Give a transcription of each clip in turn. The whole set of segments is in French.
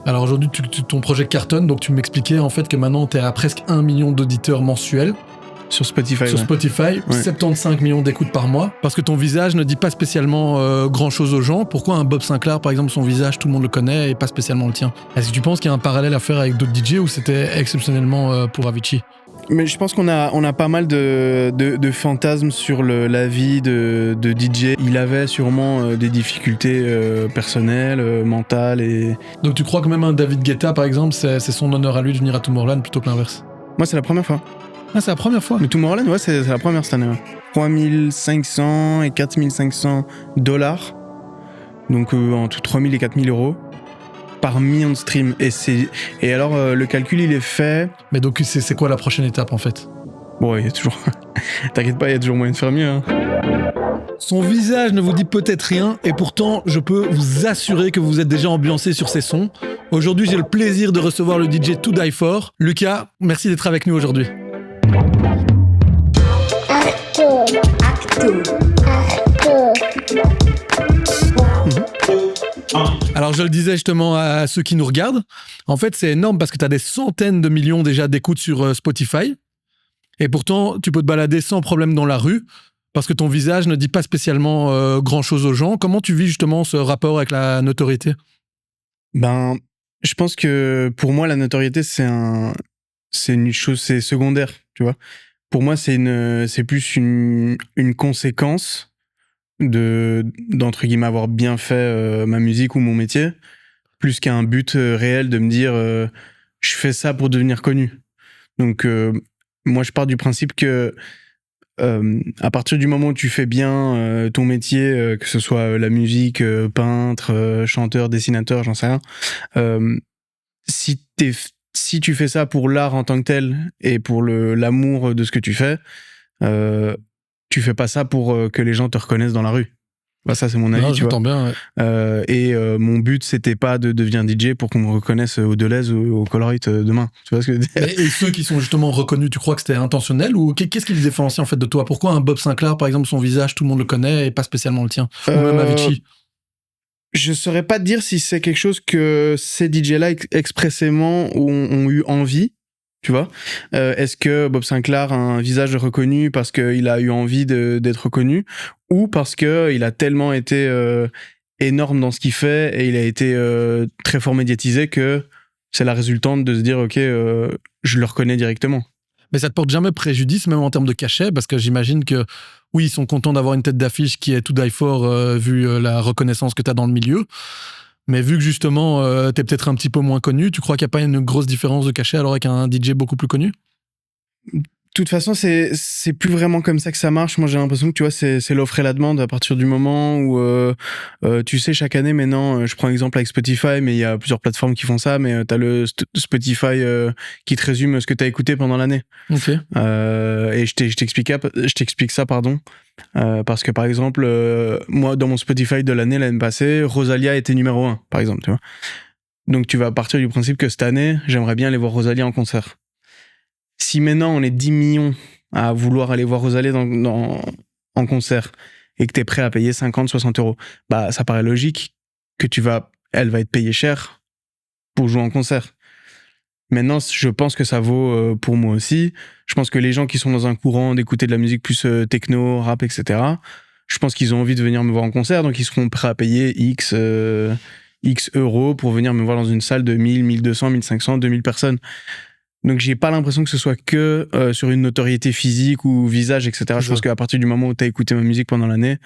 Alors aujourd'hui, ton projet cartonne, donc tu m'expliquais en fait que maintenant tu es à presque 1 million d'auditeurs mensuels. Sur Spotify. Sur Spotify, 75 millions d'écoutes par mois. Parce que ton visage ne dit pas spécialement grand-chose aux gens. Pourquoi un Bob Sinclair, par exemple, son visage, tout le monde le connaît et pas spécialement le tien? Est-ce que tu penses qu'il y a un parallèle à faire avec d'autres DJ ou c'était exceptionnellement pour Avicii? Mais je pense qu'on a pas mal de fantasmes sur la vie de DJ. Il avait sûrement des difficultés personnelles, mentales et... Donc tu crois que même un David Guetta, par exemple, c'est son honneur à lui de venir à Tomorrowland plutôt que l'inverse? Moi, c'est la première fois. Ah, c'est la première fois? Le Tomorrowland, ouais, c'est la première cette année. Ouais. 3500 et 4500 $. Donc entre 3000 et 4000 euros par million de streams. Et alors, le calcul, il est fait... Mais donc, c'est quoi la prochaine étape, en fait? Bon, il y a toujours... T'inquiète pas, il y a toujours moyen de faire mieux. Hein. Son visage ne vous dit peut-être rien, et pourtant, je peux vous assurer que vous êtes déjà ambiancé sur ces sons. Aujourd'hui, j'ai le plaisir de recevoir le DJ To Die For. Lucas, merci d'être avec nous aujourd'hui. Alors je le disais justement à ceux qui nous regardent, en fait c'est énorme parce que tu as des centaines de millions déjà d'écoutes sur Spotify et pourtant tu peux te balader sans problème dans la rue parce que ton visage ne dit pas spécialement grand chose aux gens. Comment tu vis justement ce rapport avec la notoriété? Ben, je pense que pour moi la notoriété c'est une chose, c'est secondaire, tu vois. Pour moi c'est plus une conséquence d'entre guillemets avoir bien fait ma musique ou mon métier, plus qu'un but réel de me dire je fais ça pour devenir connu. Donc moi je pars du principe que à partir du moment où tu fais bien ton métier, que ce soit la musique, peintre, chanteur, dessinateur, j'en sais rien, si tu fais ça pour l'art en tant que tel et pour l'amour de ce que tu fais, tu fais pas ça pour que les gens te reconnaissent dans la rue. Bah ça c'est mon avis, tu vois. Bien, ouais. Mon but c'était pas de devenir DJ pour qu'on me reconnaisse au Deleuze ou au Colorite demain. Tu vois ce que je veux dire? Et ceux qui sont justement reconnus, tu crois que c'était intentionnel ou qu'est-ce qui les différencie en fait de toi? Pourquoi un Bob Sinclair par exemple, son visage tout le monde le connaît et pas spécialement le tien? Ou même Avicii? Je saurais pas te dire si c'est quelque chose que ces DJ-là expressément ont eu envie. Tu vois, est-ce que Bob Sinclair a un visage reconnu parce qu'il a eu envie d'être reconnu ou parce qu'il a tellement été énorme dans ce qu'il fait et il a été très fort médiatisé que c'est la résultante de se dire ok, je le reconnais directement. Mais ça te porte jamais préjudice, même en termes de cachet, parce que j'imagine que oui, ils sont contents d'avoir une tête d'affiche qui est To Die For vu la reconnaissance que tu as dans le milieu. Mais vu que justement, t'es peut-être un petit peu moins connu, tu crois qu'il n'y a pas une grosse différence de cachet alors avec un DJ beaucoup plus connu? De toute façon, c'est plus vraiment comme ça que ça marche. Moi, j'ai l'impression que tu vois, c'est l'offre et la demande à partir du moment où, tu sais, chaque année maintenant, je prends exemple avec Spotify, mais il y a plusieurs plateformes qui font ça, mais t'as le Spotify qui te résume ce que t'as écouté pendant l'année. Ok. Et je t'explique ça, pardon. Parce que par exemple, moi, dans mon Spotify de l'année passée, Rosalia était numéro 1, par exemple, tu vois. Donc, tu vas partir du principe que cette année, j'aimerais bien aller voir Rosalia en concert. Si maintenant on est 10 millions à vouloir aller voir Rosalia en concert et que t'es prêt à payer 50, 60 euros, bah ça paraît logique que elle va être payée cher pour jouer en concert. Maintenant, je pense que ça vaut pour moi aussi. Je pense que les gens qui sont dans un courant d'écouter de la musique plus techno, rap, etc., je pense qu'ils ont envie de venir me voir en concert, donc ils seront prêts à payer X euros pour venir me voir dans une salle de 1000, 1200, 1500, 2000 personnes. Donc j'ai pas l'impression que ce soit que sur une notoriété physique ou visage, etc. Je pense qu'à partir du moment où t'as écouté ma musique pendant l'année,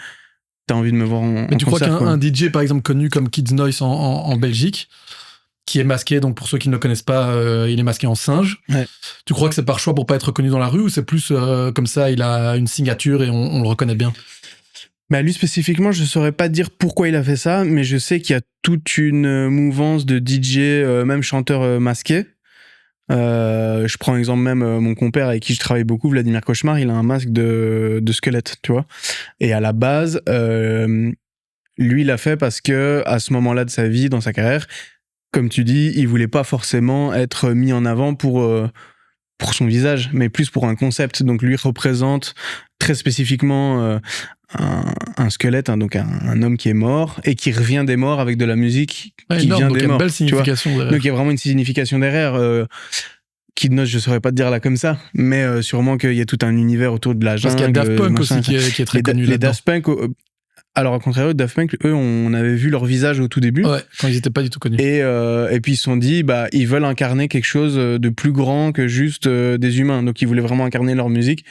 t'as envie de me voir en concert. Mais tu crois qu'un DJ par exemple connu comme Kids Noise en Belgique, qui est masqué, donc pour ceux qui ne le connaissent pas, il est masqué en singe. Ouais. Tu crois que c'est par choix pour pas être reconnu dans la rue ou c'est plus comme ça, il a une signature et on le reconnaît bien? Bah lui spécifiquement, je saurais pas dire pourquoi il a fait ça, mais je sais qu'il y a toute une mouvance de DJ, même chanteurs masqués. Je prends exemple même mon compère avec qui je travaille beaucoup, Vladimir Cauchemar, il a un masque de squelette, tu vois. Et à la base, lui il l'a fait parce que à ce moment-là de sa vie, dans sa carrière, comme tu dis, il voulait pas forcément être mis en avant pour son visage, mais plus pour un concept. Donc lui représente très spécifiquement un squelette, hein, donc un homme qui est mort et qui revient des morts avec de la musique qui énorme, vient donc des il y a une morts. belle tu vois. signification derrière. Donc il y a vraiment une signification derrière. Kid je saurais pas te dire là comme ça, mais sûrement qu'il y a tout un univers autour de la jungle. Parce qu'il y a Daft Punk machin, aussi qui est très connu les là-dedans. Daft Punk, alors au contraire, Daft Punk, eux, on avait vu leur visage au tout début. Ouais, quand ils étaient pas du tout connus. Et puis ils se sont dit, bah, ils veulent incarner quelque chose de plus grand que juste des humains. Donc ils voulaient vraiment incarner leur musique,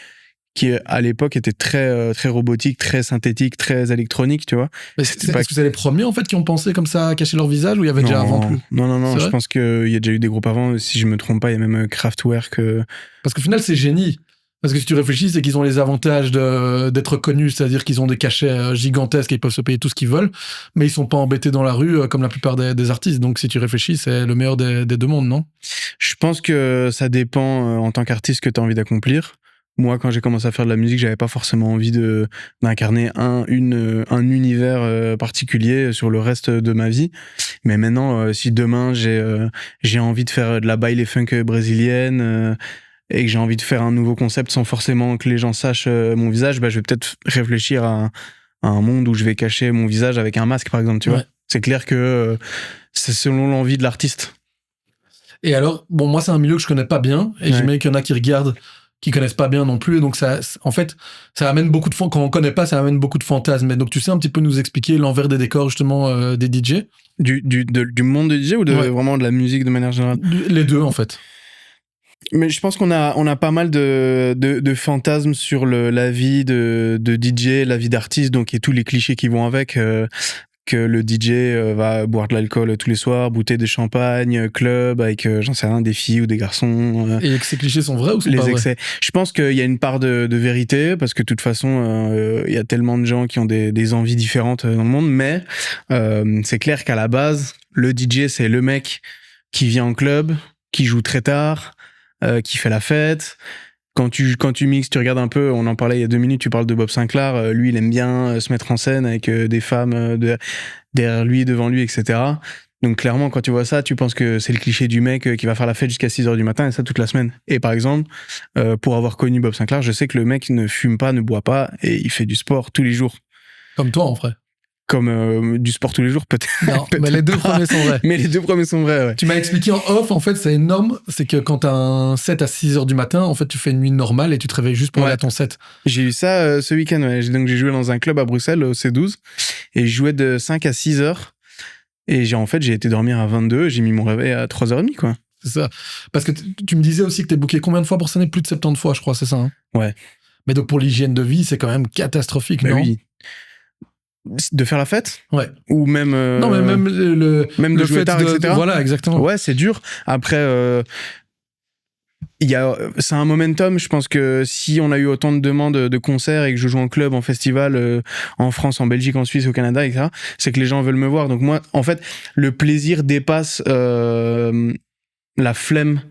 qui à l'époque était très, très robotique, très synthétique, très électronique, tu vois. Mais est-ce que c'est les premiers en fait qui ont pensé comme ça à cacher leur visage ou il y avait déjà avant plus? Non, je pense qu'il y a déjà eu des groupes avant. Si je me trompe pas, il y a même Kraftwerk. Parce qu'au final, c'est génie. Parce que si tu réfléchis, c'est qu'ils ont les avantages d'être connus, c'est-à-dire qu'ils ont des cachets gigantesques et ils peuvent se payer tout ce qu'ils veulent, mais ils sont pas embêtés dans la rue comme la plupart des artistes. Donc si tu réfléchis, c'est le meilleur des deux mondes, non? Je pense que ça dépend en tant qu'artiste que tu as envie d'accomplir. Moi, quand j'ai commencé à faire de la musique, j'avais pas forcément envie d'incarner un univers particulier sur le reste de ma vie. Mais maintenant, si demain j'ai envie de faire de la baile funk brésilienne et que j'ai envie de faire un nouveau concept sans forcément que les gens sachent mon visage, bah, je vais peut-être réfléchir à un monde où je vais cacher mon visage avec un masque, par exemple. Tu vois, c'est clair que c'est selon l'envie de l'artiste. Et alors, bon, moi, c'est un milieu que je connais pas bien, et j'imagine qu'il y en a qui regardent, qui connaissent pas bien non plus, et donc ça, en fait, ça amène beaucoup de quand on connaît pas, ça amène beaucoup de fantasmes. Et donc, tu sais un petit peu nous expliquer l'envers des décors justement des DJ? Du monde de DJ ou vraiment de la musique de manière générale? Les deux, en fait. Mais je pense qu'on a pas mal de fantasmes sur la vie de DJ, la vie d'artiste, donc et tous les clichés qui vont avec. Que le DJ va boire de l'alcool tous les soirs, bouter des champagnes, club avec, j'en sais rien, des filles ou des garçons. Et que ces clichés sont vrais ou sont pas vrais? Excès. Je pense qu'il y a une part de vérité, parce que de toute façon, il y a tellement de gens qui ont des envies différentes dans le monde, mais c'est clair qu'à la base, le DJ, c'est le mec qui vient en club, qui joue très tard, qui fait la fête. Quand tu mixes, tu regardes un peu, on en parlait il y a 2 minutes, tu parles de Bob Sinclair, lui il aime bien se mettre en scène avec des femmes derrière lui, devant lui, etc. Donc clairement, quand tu vois ça, tu penses que c'est le cliché du mec qui va faire la fête jusqu'à 6h du matin et ça toute la semaine. Et par exemple, pour avoir connu Bob Sinclair, je sais que le mec ne fume pas, ne boit pas et il fait du sport tous les jours. Comme toi en vrai. Comme du sport tous les jours, peut-être. Non, mais les deux premiers sont vrais. Mais les 2 premiers sont vrais, ouais. Tu m'as expliqué en off, en fait, c'est énorme. C'est que quand t'as un set à 6h du matin, en fait, tu fais une nuit normale et tu te réveilles juste pour aller à ton set. J'ai eu ça ce week-end, ouais. Donc, j'ai joué dans un club à Bruxelles, au C12, et je jouais de 5 à 6h. Et j'ai été dormir à 22, j'ai mis mon réveil à 3h30, quoi. C'est ça. Parce que tu me disais aussi que t'es booké combien de fois pour cette année? Plus de 70 fois, je crois, c'est ça, hein? Ouais. Mais donc, pour l'hygiène de vie, c'est quand même catastrophique, non? Oui. De faire la fête? Ouais. Ou même... Non, mais même même de le jouer fait tard, etc. Voilà, exactement. Ouais, c'est dur. Après, c'est un momentum. Je pense que si on a eu autant de demandes de concerts et que je joue en club, en festival, en France, en Belgique, en Suisse, au Canada, etc., c'est que les gens veulent me voir. Donc moi, en fait, le plaisir dépasse la flemme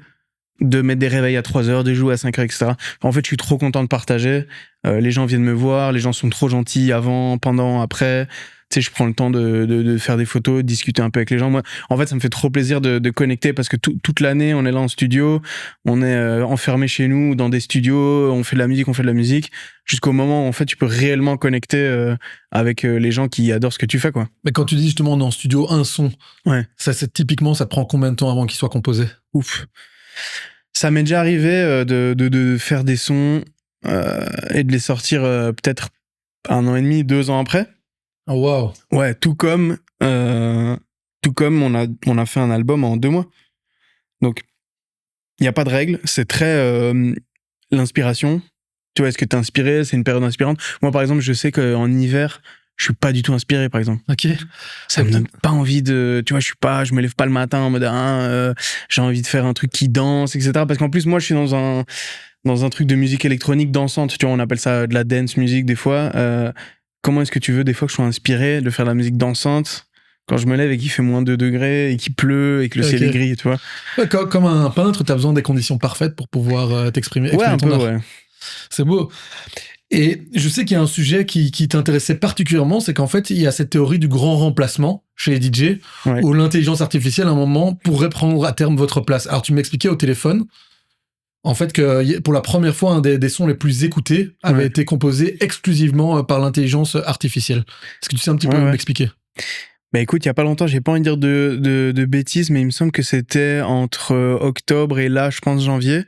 de mettre des réveils à 3h, de jouer à 5h, etc. En fait, je suis trop content de partager. Les gens viennent me voir, les gens sont trop gentils avant, pendant, après. Tu sais, je prends le temps de faire des photos, de discuter un peu avec les gens. Moi, en fait, ça me fait trop plaisir de connecter parce que toute l'année, on est là en studio, on est enfermé chez nous dans des studios, on fait de la musique, jusqu'au moment où, en fait, tu peux réellement connecter avec les gens qui adorent ce que tu fais, quoi. Mais quand tu dis justement on est en studio, un son, ouais. Typiquement, ça te prend combien de temps avant qu'il soit composé? Ouf. Ça m'est déjà arrivé de faire des sons et de les sortir peut-être 1 an et demi, 2 ans après. Oh, wow. Ouais, tout comme on a fait un album en 2 mois. Donc, il n'y a pas de règle. C'est très l'inspiration. Tu vois, est-ce que t'es inspiré? C'est une période inspirante. Moi, par exemple, je sais qu'en hiver, je suis pas du tout inspiré, par exemple. Ok. Ça me donne pas envie de, tu vois, je me lève pas le matin en mode, j'ai envie de faire un truc qui danse, etc. Parce qu'en plus, moi, je suis dans un truc de musique électronique dansante. Tu vois, on appelle ça de la dance music des fois. Comment est-ce que tu veux des fois que je sois inspiré de faire de la musique dansante quand je me lève et qu'il fait moins 2 degrés et qu'il pleut et que le ciel est gris, tu vois? Ouais, comme un peintre, t'as besoin des conditions parfaites pour pouvoir t'exprimer. Ouais, un peu, ouais. C'est beau. Et je sais qu'il y a un sujet qui t'intéressait particulièrement, c'est qu'en fait, il y a cette théorie du grand remplacement chez les DJ, où l'intelligence artificielle, à un moment, pourrait prendre à terme votre place. Alors, tu m'expliquais au téléphone, en fait, que pour la première fois, un des sons les plus écoutés avait été composé exclusivement par l'intelligence artificielle. Est-ce que tu sais un petit peu m'expliquer? Bah écoute, il y a pas longtemps, j'ai pas envie de dire de bêtises, mais il me semble que c'était entre octobre et là, je pense janvier.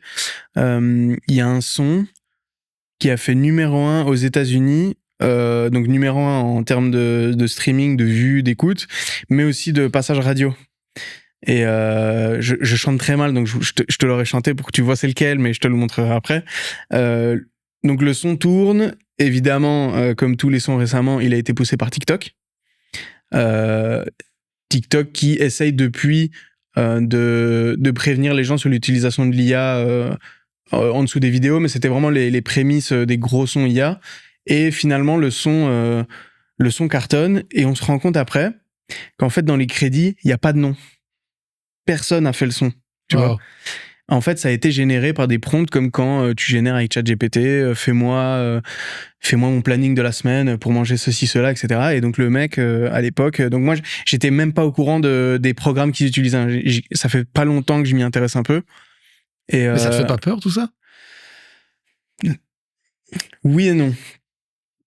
Il y a un son qui a fait numéro 1 aux États-Unis. Donc numéro 1 en termes de streaming, de vues, d'écoute, mais aussi de passage radio. Et je chante très mal, donc je te l'aurais chanté pour que tu vois c'est lequel, mais je te le montrerai après. Donc le son tourne, évidemment, comme tous les sons récemment, il a été poussé par TikTok. TikTok qui essaye depuis de prévenir les gens sur l'utilisation de l'IA en dessous des vidéos, mais c'était vraiment les prémices des gros sons IA. Et finalement, le son cartonne, et on se rend compte après qu'en fait, dans les crédits, il n'y a pas de nom. Personne n'a fait le son, tu vois. En fait, ça a été généré par des prompts comme quand tu génères avec ChatGPT, fais-moi mon planning de la semaine pour manger ceci, cela, etc. Et donc le mec, à l'époque, donc moi, j'étais même pas au courant des programmes qu'ils utilisaient. Ça fait pas longtemps que je m'y intéresse un peu. Mais ça te fait pas peur, tout ça? Oui et non.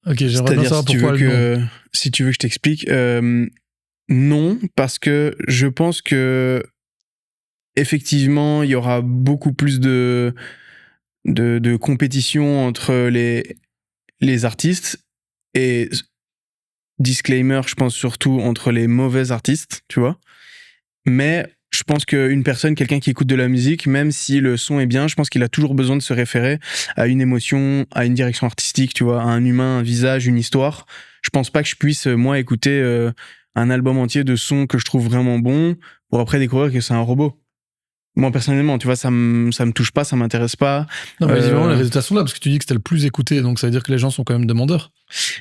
Ok, j'aimerais bien savoir pourquoi le nom. Si tu veux que je t'explique, non, parce que je pense que effectivement, il y aura beaucoup plus de compétition entre les artistes, et disclaimer, je pense surtout entre les mauvais artistes, tu vois. Mais je pense qu'une personne, quelqu'un qui écoute de la musique, même si le son est bien, je pense qu'il a toujours besoin de se référer à une émotion, à une direction artistique, tu vois, à un humain, un visage, une histoire. Je pense pas que je puisse, moi, écouter un album entier de sons que je trouve vraiment bon pour après découvrir que c'est un robot. Moi, personnellement, tu vois, ça me touche pas, ça m'intéresse pas. Non, mais évidemment, les résultats sont là, parce que tu dis que c'était le plus écouté, donc ça veut dire que les gens sont quand même demandeurs.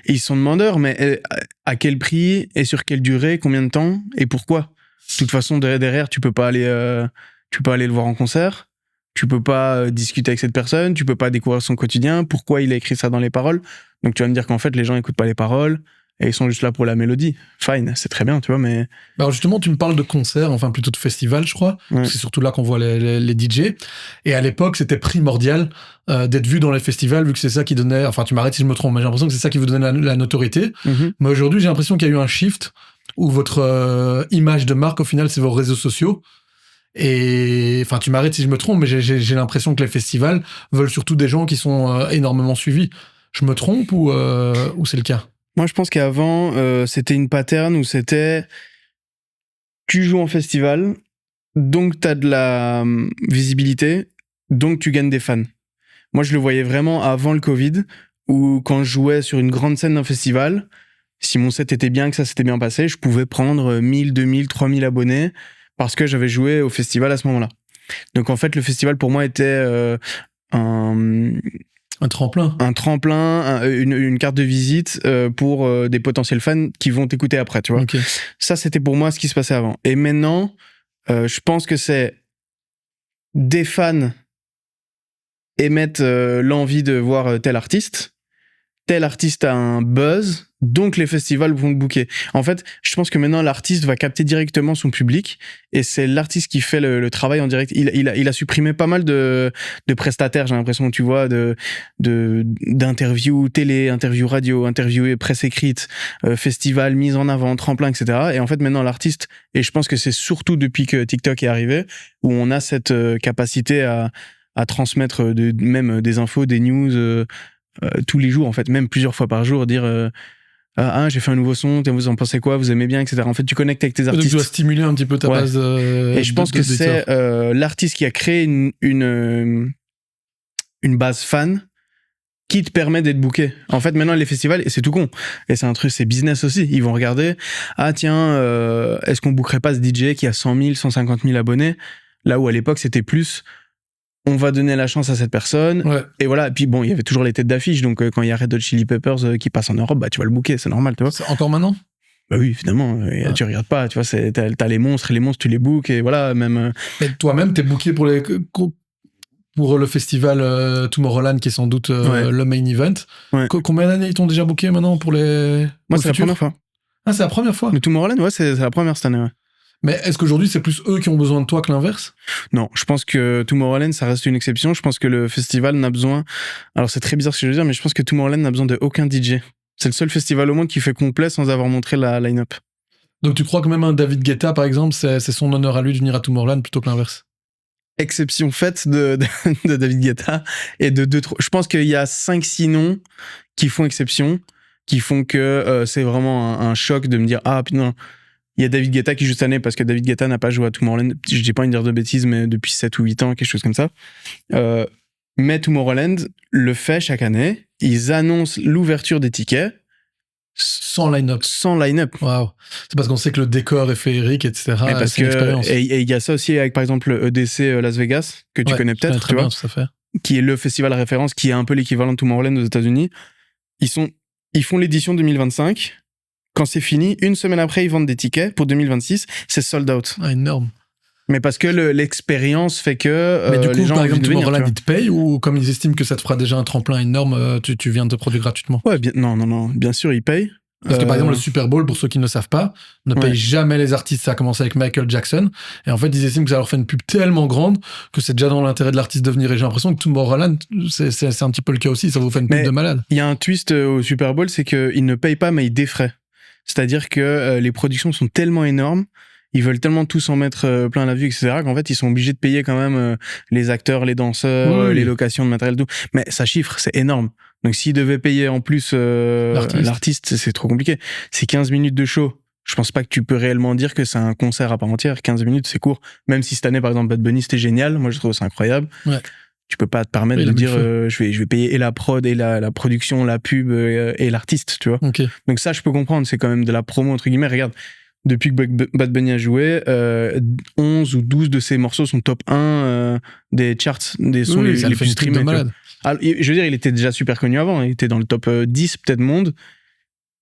Et ils sont demandeurs, mais à quel prix et sur quelle durée, combien de temps et pourquoi? De toute façon, derrière, tu peux pas aller le voir en concert, tu peux pas discuter avec cette personne, tu peux pas découvrir son quotidien, pourquoi il a écrit ça dans les paroles. Donc tu vas me dire qu'en fait, les gens écoutent pas les paroles et ils sont juste là pour la mélodie. Fine, c'est très bien, tu vois, mais... Alors justement, tu me parles de concerts, enfin plutôt de festivals, je crois. Ouais. C'est surtout là qu'on voit les DJ. Et à l'époque, c'était primordial d'être vu dans les festivals, vu que c'est ça qui donnait... Enfin, tu m'arrêtes si je me trompe, mais j'ai l'impression que c'est ça qui vous donnait la notoriété. Mm-hmm. Mais aujourd'hui, j'ai l'impression qu'il y a eu un shift où votre image de marque, au final, c'est vos réseaux sociaux. Et enfin, tu m'arrêtes si je me trompe, mais j'ai l'impression que les festivals veulent surtout des gens qui sont énormément suivis. Je me trompe ou c'est le cas? Moi, je pense qu'avant, c'était une pattern où c'était tu joues en festival, donc t'as de la visibilité, donc tu gagnes des fans. Moi, je le voyais vraiment avant le Covid, où quand je jouais sur une grande scène d'un festival, si mon set était bien, que ça s'était bien passé, je pouvais prendre 1000, 2000, 3000 abonnés parce que j'avais joué au festival à ce moment-là. Donc en fait, le festival pour moi était un tremplin. Un tremplin, une carte de visite pour des potentiels fans qui vont t'écouter après, tu vois. Okay. Ça, c'était pour moi ce qui se passait avant. Et maintenant, je pense que c'est des fans émettent l'envie de voir tel artiste a un buzz, donc les festivals vont le booker. En fait, je pense que maintenant, l'artiste va capter directement son public, et c'est l'artiste qui fait le travail en direct. Il a supprimé pas mal de prestataires, j'ai l'impression, tu vois, d'interviews télé, interviews radio, interviews presse écrite, festival, mise en avant, tremplin, etc. Et en fait, maintenant, l'artiste, et je pense que c'est surtout depuis que TikTok est arrivé, où on a cette capacité à transmettre même des infos, des news, tous les jours, en fait, même plusieurs fois par jour, dire j'ai fait un nouveau son, vous en pensez quoi, vous aimez bien, etc. En fait, tu connectes avec tes artistes. Donc tu dois stimuler un petit peu ta base. Et je pense que c'est l'artiste qui a créé une base fan qui te permet d'être booké. En fait, maintenant, les festivals, et c'est tout con, et c'est un truc, c'est business aussi, ils vont regarder, est-ce qu'on bookerait pas ce DJ qui a 100 000, 150 000 abonnés, là où à l'époque, c'était plus... on va donner la chance à cette personne. Ouais. Et voilà. Et puis bon, il y avait toujours les têtes d'affiche. Donc quand il y a Red Hot Chili Peppers qui passe en Europe, bah tu vas le booker, c'est normal, tu vois. C'est encore maintenant? Bah oui, évidemment. Ouais. Tu regardes pas, tu vois, t'as les monstres, tu les bookes, et voilà, même. Mais toi-même, t'es booké pour le festival Tomorrowland, qui est sans doute le main event. Ouais. Combien d'années ils t'ont déjà booké maintenant pour les... Moi, c'est la première fois. Ah, c'est la première fois? Le Tomorrowland, ouais, c'est la première cette année, ouais. Mais est-ce qu'aujourd'hui, c'est plus eux qui ont besoin de toi que l'inverse? Non, je pense que Tomorrowland, ça reste une exception. Je pense que le festival n'a besoin... Alors, c'est très bizarre ce que je veux dire, mais je pense que Tomorrowland n'a besoin de aucun DJ. C'est le seul festival au monde qui fait complet sans avoir montré la line-up. Donc tu crois que même un David Guetta, par exemple, c'est son honneur à lui de venir à Tomorrowland plutôt que l'inverse? Exception faite de David Guetta et de deux... Je pense qu'il y a 5-6 noms qui font exception, qui font que c'est vraiment un choc de me dire « Ah, putain, il y a David Guetta qui joue cette année parce que David Guetta n'a pas joué à Tomorrowland. » Je dis pas une dire de bêtises, mais depuis 7 ou 8 ans, quelque chose comme ça. Mais Tomorrowland le fait chaque année. Ils annoncent l'ouverture des tickets. Sans line-up. Sans line-up. Waouh. C'est parce qu'on sait que le décor est féerique, etc. Et parce c'est une expérience. et il y a ça aussi avec, par exemple, le EDC Las Vegas, que tu connais peut-être, très tu vois, bien, tout à fait. qui est le festival référence, qui est un peu l'équivalent de Tomorrowland aux États-Unis. Ils font l'édition 2025. Quand c'est fini, une semaine après, ils vendent des tickets pour 2026. C'est sold out. Ah, énorme. Mais parce que l'expérience fait que mais du coup, les gens par ont envie exemple, de venir. Tomorrowland, ils te payent ou comme ils estiment que ça te fera déjà un tremplin énorme, tu viens de te produire gratuitement? Ouais, non. Bien sûr, ils payent. Parce que par exemple, le Super Bowl, pour ceux qui ne le savent pas, ne paye jamais les artistes. Ça a commencé avec Michael Jackson. Et en fait, ils estiment que ça leur fait une pub tellement grande que c'est déjà dans l'intérêt de l'artiste de venir. Et j'ai l'impression que Tomorrowland, c'est un petit peu le cas aussi. Ça vous fait une pub de malade. Il y a un twist au Super Bowl, c'est qu'ils ne payent pas, mais ils défraient. C'est-à-dire que les productions sont tellement énormes, ils veulent tellement tous en mettre plein la vue, etc., qu'en fait, ils sont obligés de payer quand même les acteurs, les danseurs, les locations de matériel, tout. Mais ça chiffre, c'est énorme. Donc, s'ils devaient payer en plus l'artiste, c'est trop compliqué. C'est 15 minutes de show. Je pense pas que tu peux réellement dire que c'est un concert à part entière. 15 minutes, c'est court. Même si cette année, par exemple, Bad Bunny, c'était génial. Moi, je trouve ça incroyable. Ouais. Tu peux pas te permettre de dire je vais payer et la prod et la production, la pub et l'artiste, tu vois. Okay. Donc ça, je peux comprendre. C'est quand même de la promo, entre guillemets. Regarde, depuis que Bad Bunny a joué, 11 ou 12 de ses morceaux sont top 1 des charts, des sons les plus streamés. Alors, je veux dire, il était déjà super connu avant. Il était dans le top 10 peut-être monde.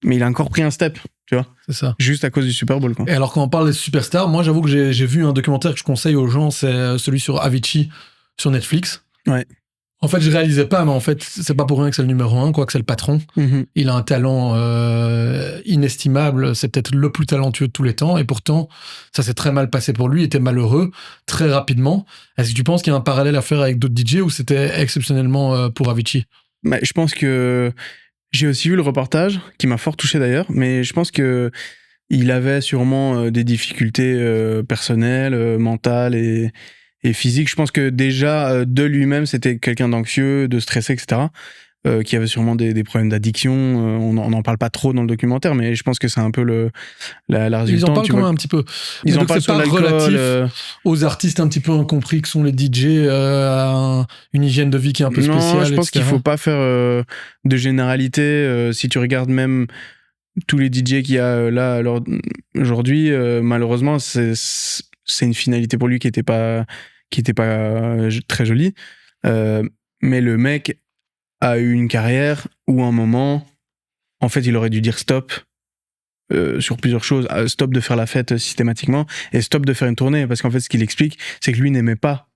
Mais il a encore pris un step, tu vois. C'est ça. Juste à cause du Super Bowl, quoi. Et alors, quand on parle des superstars, moi, j'avoue que j'ai vu un documentaire que je conseille aux gens. C'est celui sur Avicii sur Netflix. Ouais. En fait, je réalisais pas, mais en fait, c'est pas pour rien que c'est le numéro 1, quoi, que c'est le patron. Mm-hmm. Il a un talent inestimable. C'est peut-être le plus talentueux de tous les temps. Et pourtant, ça s'est très mal passé pour lui. Il était malheureux très rapidement. Est-ce que tu penses qu'il y a un parallèle à faire avec d'autres DJ ou c'était exceptionnellement pour Avicii? Bah, je pense que j'ai aussi vu le reportage, qui m'a fort touché d'ailleurs, mais je pense que il avait sûrement des difficultés personnelles, mentales et physiques. Je pense que déjà, de lui-même, c'était quelqu'un d'anxieux, de stressé, etc., qui avait sûrement des problèmes d'addiction. On n'en parle pas trop dans le documentaire, mais je pense que c'est un peu la résultante. Ils en parlent quand même un petit peu. Ils en parlent sur l'alcool. Relatif aux artistes un petit peu incompris que sont les DJ, une hygiène de vie qui est un peu spéciale. Non, je pense qu'il faut pas faire de généralité. Si tu regardes même tous les DJ qu'il y a là aujourd'hui, malheureusement, c'est une finalité pour lui qui était pas très jolie. Mais le mec a eu une carrière où à un moment, en fait, il aurait dû dire stop sur plusieurs choses. Stop de faire la fête systématiquement et stop de faire une tournée. Parce qu'en fait, ce qu'il explique, c'est que lui n'aimait pas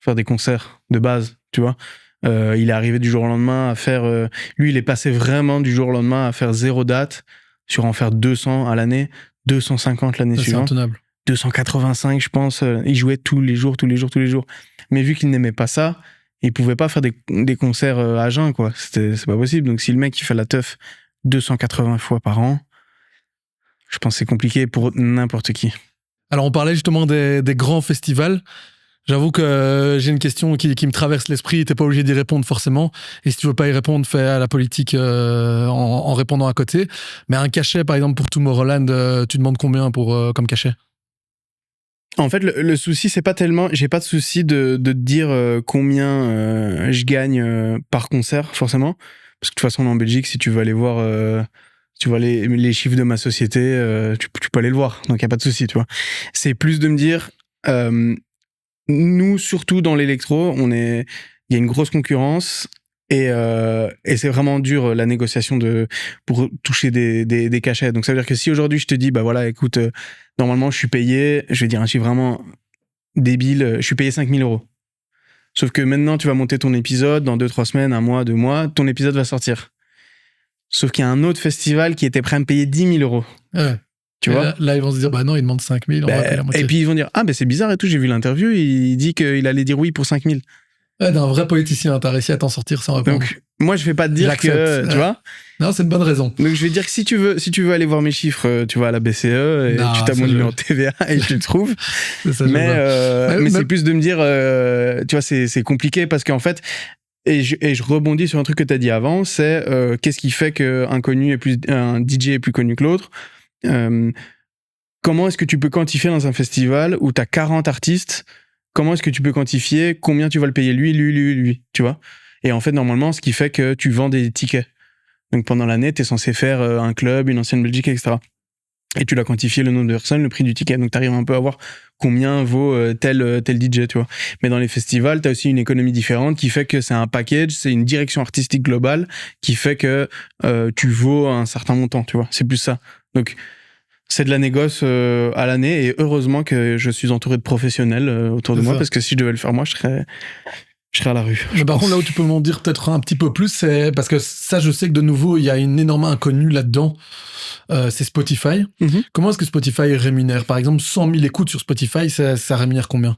faire des concerts de base, tu vois. Il est arrivé du jour au lendemain à faire... lui, il est passé vraiment du jour au lendemain à faire 0 date sur en faire 200 à l'année, 250 l'année suivante. C'est intenable. 285, je pense. Il jouait tous les jours. Mais vu qu'il n'aimait pas ça, il pouvait pas faire des concerts à jeun, quoi. C'est pas possible. Donc si le mec il fait la teuf 280 fois par an, je pense que c'est compliqué pour n'importe qui. Alors on parlait justement des grands festivals. J'avoue que j'ai une question qui me traverse l'esprit. T'es pas obligé d'y répondre forcément. Et si tu veux pas y répondre, fais à la politique en répondant à côté. Mais un cachet, par exemple, pour Tomorrowland, tu demandes combien comme cachet? En fait, le souci, c'est pas tellement... J'ai pas de souci de dire combien je gagne par concert, forcément. Parce que de toute façon, en Belgique, si tu veux aller voir... tu vois les chiffres de ma société, tu peux aller le voir. Donc, il n'y a pas de souci, tu vois. C'est plus de me dire... nous, surtout dans l'électro, il y a une grosse concurrence et c'est vraiment dur la négociation pour toucher des cachets. Donc ça veut dire que si aujourd'hui je te dis, bah voilà, écoute, normalement je suis payé, je vais dire un chiffre vraiment débile, je suis payé 5 000 €. Sauf que maintenant tu vas monter ton épisode, dans 2-3 semaines, 1 mois, 2 mois, ton épisode va sortir. Sauf qu'il y a un autre festival qui était prêt à me payer 10 000 €. Ouais. Tu vois là, ils vont se dire, bah non, il demande 5 000, on va payer la moitié. Et puis ils vont dire, ah, c'est bizarre et tout, j'ai vu l'interview, il dit qu'il allait dire oui pour 5 000. Ouais, d'un vrai politicien, t'as réussi à t'en sortir sans répondre. Donc, moi, je vais pas te dire que, tu vois. Non, c'est une bonne raison. Donc, je vais dire que si tu veux aller voir mes chiffres, tu vas à la BCE et tu tapes mon numéro de TVA et tu le trouves. Mais c'est plus de me dire, tu vois, c'est compliqué parce qu'en fait, et je rebondis sur un truc que t'as dit avant, c'est qu'est-ce qui fait qu'un DJ est plus connu que l'autre. Comment est-ce que tu peux quantifier dans un festival où t'as 40 artistes? Comment est-ce que tu peux quantifier combien tu vas le payer lui, tu vois? Et en fait, normalement, ce qui fait que tu vends des tickets. Donc, pendant l'année, t'es censé faire un club, une ancienne Belgique, etc. Et tu l'as quantifié le nombre de personnes, le prix du ticket. Donc, t'arrives un peu à voir combien vaut tel DJ, tu vois. Mais dans les festivals, t'as aussi une économie différente qui fait que c'est un package, c'est une direction artistique globale qui fait que tu vaux un certain montant, tu vois. C'est plus ça. Donc, c'est de la négoce à l'année et heureusement que je suis entouré de professionnels autour de moi parce que si je devais le faire moi, je serais à la rue. Mais par contre, là où tu peux m'en dire peut-être un petit peu plus, c'est parce que ça, je sais que de nouveau, il y a une énorme inconnue là-dedans. C'est Spotify. Mm-hmm. Comment est-ce que Spotify rémunère? Par exemple, 100 000 écoutes sur Spotify, ça rémunère combien?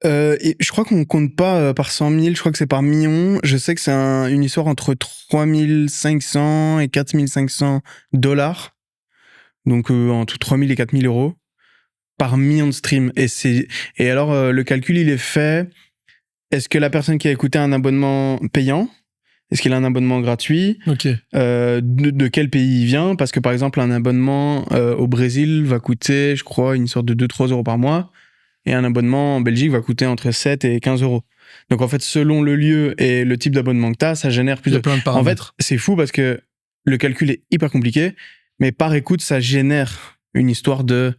Et je crois qu'on compte pas par 100 000, je crois que c'est par million. Je sais que c'est une histoire entre 3 500 et 4 500 $. Donc entre 3 000 et 4 000 euros par million de streams. Et alors, le calcul, il est fait. Est-ce que la personne qui a écouté un abonnement payant, est-ce qu'il a un abonnement gratuit? Okay. De quel pays il vient? Parce que par exemple, un abonnement au Brésil va coûter, je crois, une sorte de 2-3 euros par mois. Et un abonnement en Belgique va coûter entre 7 et 15 euros. Donc en fait, selon le lieu et le type d'abonnement que tu as, ça génère plus de plein de paramètres. En fait, c'est fou parce que le calcul est hyper compliqué. Mais par écoute, ça génère une histoire de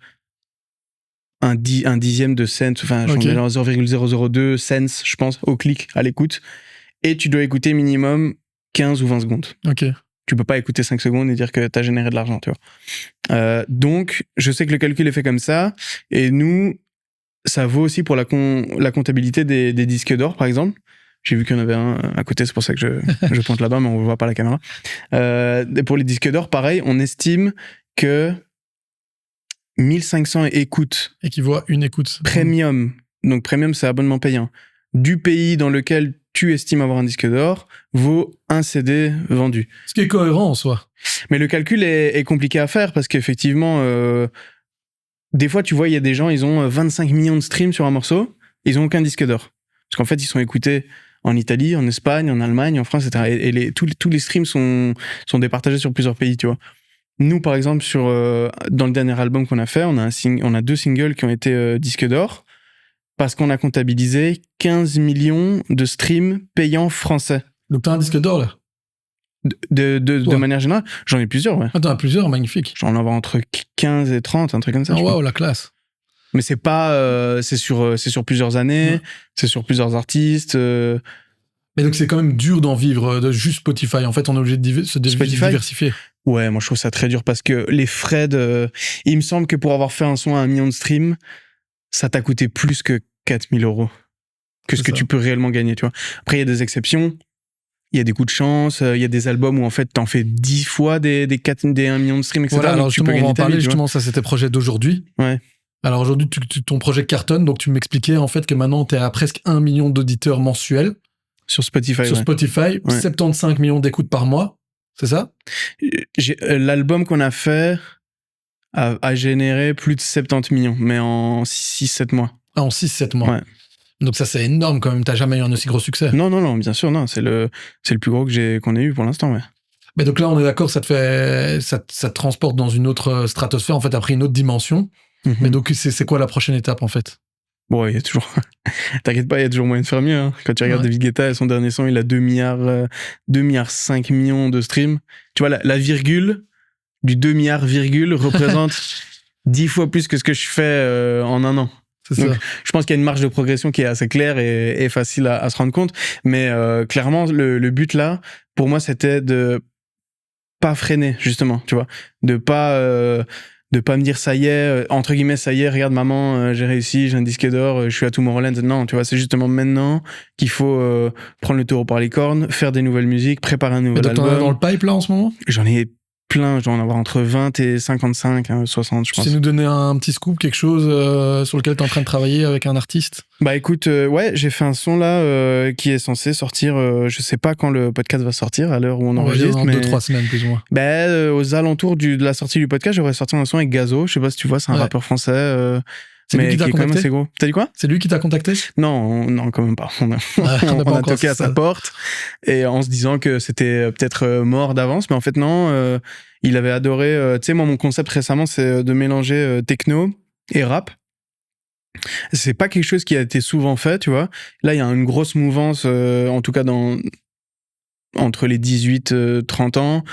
un dixième de cent, enfin, okay. 0,002 cents, je pense, au clic, à l'écoute. Et tu dois écouter minimum 15 ou 20 secondes. Ok. Tu peux pas écouter 5 secondes et dire que tu as généré de l'argent, tu vois. Donc, je sais que le calcul est fait comme ça. Et nous, ça vaut aussi pour la comptabilité des disques d'or, par exemple. J'ai vu qu'il y en avait un à côté, c'est pour ça que je pointe là-bas, mais on ne voit pas la caméra. Et pour les disques d'or, pareil, on estime que 1500 écoutes. Équivaut à une écoute. Premium. Donc, premium, c'est abonnement payant. Du pays dans lequel tu estimes avoir un disque d'or, vaut un CD vendu. Ce qui est cohérent en soi. Mais le calcul est compliqué à faire parce qu'effectivement, des fois, tu vois, il y a des gens, ils ont 25 millions de streams sur un morceau, ils n'ont aucun disque d'or. Parce qu'en fait, ils sont écoutés en Italie, en Espagne, en Allemagne, en France, etc. Et tous les streams sont départagés sur plusieurs pays, tu vois. Nous, par exemple, dans le dernier album qu'on a fait, on a 2 singles qui ont été disques d'or parce qu'on a comptabilisé 15 millions de streams payants français. Donc t'as un disque d'or, là? De manière générale, j'en ai plusieurs, ouais. Ah, t'en as plusieurs, magnifique. J'en ai entre 15 et 30, un truc comme ça. Oh, waouh, la classe. Mais c'est pas... c'est sur plusieurs années, c'est sur plusieurs artistes... Mais donc c'est quand même dur d'en vivre, de juste Spotify. En fait, on est obligé de se diversifier. Ouais, moi je trouve ça très dur parce que les frais il me semble que pour avoir fait un son à 1 million de streams, ça t'a coûté plus que 4 000 euros que ce que tu peux réellement gagner, tu vois. Après, il y a des exceptions. Il y a des coups de chance, il y a des albums où en fait t'en fais 10 fois des 1 million de streams, etc. Voilà, alors justement, on va en parler, justement, ça c'était projet d'aujourd'hui. Ouais. Alors aujourd'hui, ton projet cartonne, donc tu m'expliquais en fait que maintenant t'es à presque 1 million d'auditeurs mensuels. Sur Spotify, Spotify, 75 millions d'écoutes par mois, c'est ça? L'album qu'on a fait a généré plus de 70 millions, mais en 6-7 mois. Ah, en 6-7 mois. Ouais. Donc ça, c'est énorme quand même. T'as jamais eu un aussi gros succès. Non, bien sûr, non. C'est le plus gros qu'on ait eu pour l'instant, ouais. Mais donc là, on est d'accord, ça te transporte dans une autre stratosphère, en fait, après une autre dimension. Mm-hmm. Mais donc, c'est quoi la prochaine étape, en fait? Bon, il y a toujours... T'inquiète pas, il y a toujours moyen de faire mieux. Hein. Quand tu regardes David Guetta, son dernier son, il a 2 milliards 5 millions de streams. Tu vois, la virgule du 2 milliards virgule représente 10 fois plus que ce que je fais en un an. Donc, je pense qu'il y a une marge de progression qui est assez claire et facile à se rendre compte. Mais clairement, le but là, pour moi, c'était de pas freiner, justement, tu vois. De pas me dire, ça y est, entre guillemets, ça y est, regarde maman, j'ai réussi, j'ai un disque d'or, je suis à Tomorrowland. Non, tu vois, c'est justement maintenant qu'il faut prendre le taureau par les cornes, faire des nouvelles musiques, préparer un nouvel album. T'en as dans le pipe là en ce moment? J'en ai plein, je dois en avoir entre 20 et 55, 60, je Tu pense. sais nous donner un petit scoop, quelque chose sur lequel tu es en train de travailler avec un artiste? Bah écoute, ouais, j'ai fait un son là qui est censé sortir, je sais pas quand le podcast va sortir, à l'heure où on va dire enregistre, dans mais 2-3 semaines plus ou moins. aux alentours de la sortie du podcast, j'aurais sorti un son avec Gazo, je sais pas si tu vois, c'est un rappeur français, C'est lui mais qui t'a est quand même contacté? assez gros. T'as dit quoi? C'est lui qui t'a contacté? Non, quand même pas. On a, On n'a pas on a encore toqué à sa porte et en se disant que c'était peut-être mort d'avance, mais en fait non, il avait adoré. Tu sais, moi mon concept récemment c'est de mélanger techno et rap. C'est pas quelque chose qui a été souvent fait, tu vois. Là, il y a une grosse mouvance, en tout cas entre les 18-30 ans,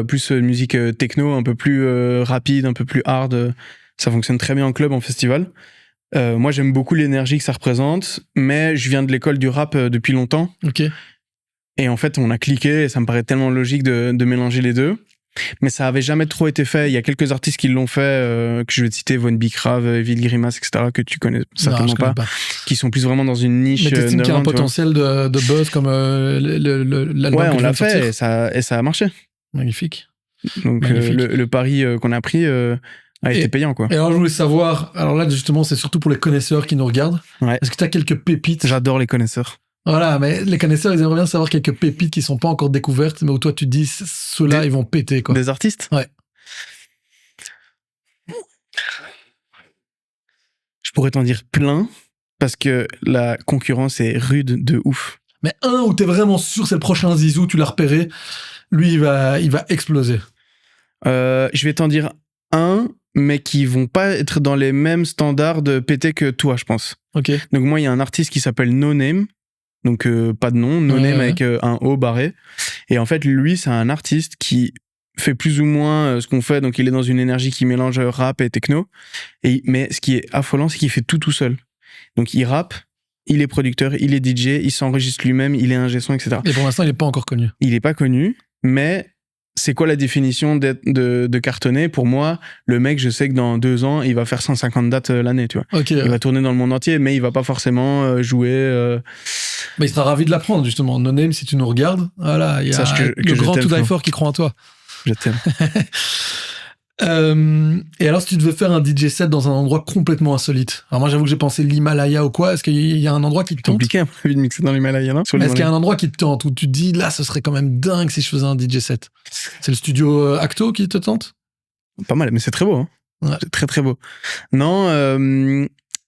plus musique techno, un peu plus rapide, un peu plus hard. Ça fonctionne très bien en club, en festival. Moi, j'aime beaucoup l'énergie que ça représente, mais je viens de l'école du rap depuis longtemps. Ok. Et en fait, on a cliqué et ça me paraît tellement logique de mélanger les deux. Mais ça avait jamais trop été fait. Il y a quelques artistes qui l'ont fait, que je vais te citer, Von Bicrave, Evil Grimace, etc., que tu connais certainement connais pas, qui sont plus vraiment dans une niche. Mais t'estimes qu'il y a un potentiel de buzz comme l'album ouais, que on je viens l'a de sortir? fait et ça a marché. Magnifique. Donc Magnifique. le pari qu'on a pris a été payant, quoi. Et alors je voulais savoir, alors là justement c'est surtout pour les connaisseurs qui nous regardent. Ouais. Est-ce que tu as quelques pépites? J'adore les connaisseurs. Voilà, mais les connaisseurs ils aimeraient bien savoir quelques pépites qui sont pas encore découvertes, mais où toi tu te dis ceux-là ils vont péter, quoi. Des artistes? Ouais. Je pourrais t'en dire plein parce que la concurrence est rude de ouf. Mais un où t'es vraiment sûr c'est le prochain Zizou, tu l'as repéré, lui il va exploser. Je vais t'en dire un, mais qui vont pas être dans les mêmes standards de pété que toi, je pense. Ok. Donc moi, il y a un artiste qui s'appelle No Name, donc pas de nom, No Name avec un O barré. Et en fait, lui, c'est un artiste qui fait plus ou moins ce qu'on fait, donc il est dans une énergie qui mélange rap et techno. Mais ce qui est affolant, c'est qu'il fait tout seul. Donc il rappe, il est producteur, il est DJ, il s'enregistre lui-même, il est ingé son, etc. Et pour l'instant, il est pas encore connu. Il est pas connu, mais c'est quoi la définition de cartonner? Pour moi, le mec, je sais que dans 2 ans, il va faire 150 dates l'année, tu vois. Ok. Il va tourner dans le monde entier, mais il va pas forcément jouer. Mais il sera ravi de l'apprendre, justement. No Name, si tu nous regardes, voilà, il y a le grand To Die For qui croit en toi. Je t'aime. Et alors, si tu devais faire un DJ set dans un endroit complètement insolite, alors moi j'avoue que j'ai pensé l'Himalaya ou quoi, est-ce qu'il y a un endroit qui te tente? Compliqué un peu de mixer dans l'Himalaya, non? Mais est-ce qu'il y a un endroit qui te tente, où tu te dis, là, ce serait quand même dingue si je faisais un DJ set? C'est le studio Acto qui te tente? Pas mal, mais c'est très beau, hein. Ouais. C'est très très beau. Non,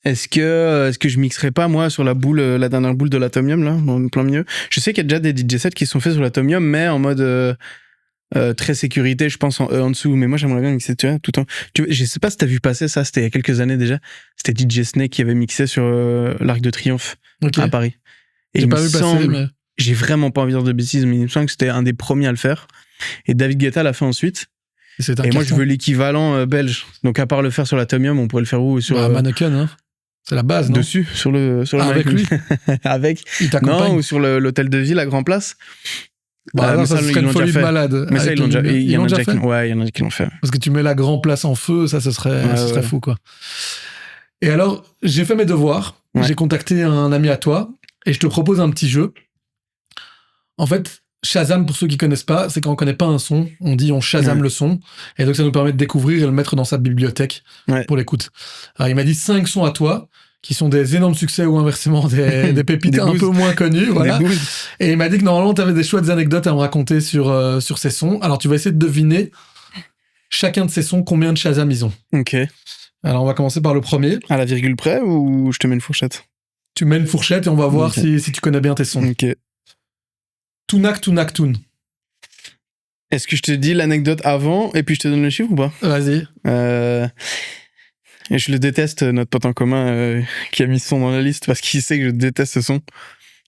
est-ce que je mixerais pas, moi, sur la dernière boule de l'Atomium, là, en plein milieu? Je sais qu'il y a déjà des DJ sets qui sont faits sur l'Atomium, mais en mode très sécurité, je pense, en dessous. Mais moi, j'aimerais bien mixer, tu vois, tout le temps. Je sais pas si t'as vu passer ça, c'était il y a quelques années déjà. C'était DJ Snake qui avait mixé sur l'Arc de Triomphe à Paris. Et j'ai pas vu passer, mais... J'ai vraiment pas envie de dire de bêtises, mais il me semble que c'était un des premiers à le faire. Et David Guetta l'a fait ensuite. Et moi, je veux l'équivalent belge. Donc, à part le faire sur l'Atomium, on pourrait le faire où? Sur Mannequin, hein. C'est la base, non? Dessus, sur le avec lui. Avec. Il t'accompagne. Non, ou sur l'hôtel de ville à Grand Place. Non, ça serait une folie de malade. Mais ça, ils l'ont déjà fait. Ouais, il y en a qui l'ont fait. Parce que tu mets la Grand Place en feu, ça, ce serait fou, quoi. Et alors, j'ai fait mes devoirs. Ouais. J'ai contacté un ami à toi et je te propose un petit jeu. En fait, Shazam, pour ceux qui connaissent pas, c'est quand on connaît pas un son, on dit on Shazam le son. Et donc, ça nous permet de découvrir et le mettre dans sa bibliothèque pour l'écoute. Alors, il m'a dit 5 sons à toi, qui sont des énormes succès ou inversement des pépites un peu moins connues. Voilà. Et il m'a dit que normalement, tu avais des chouettes anecdotes à me raconter sur ces sons. Alors, tu vas essayer de deviner chacun de ces sons, combien de Shazam ils ont. Ok. Alors, on va commencer par le premier. À la virgule près ou je te mets une fourchette? Tu mets une fourchette et on va voir si tu connais bien tes sons. Ok. Tunak, Tunak, Tun. Est-ce que je te dis l'anecdote avant et puis je te donne le chiffre ou pas? Vas-y. Et je le déteste, notre pote en commun qui a mis ce son dans la liste parce qu'il sait que je déteste ce son.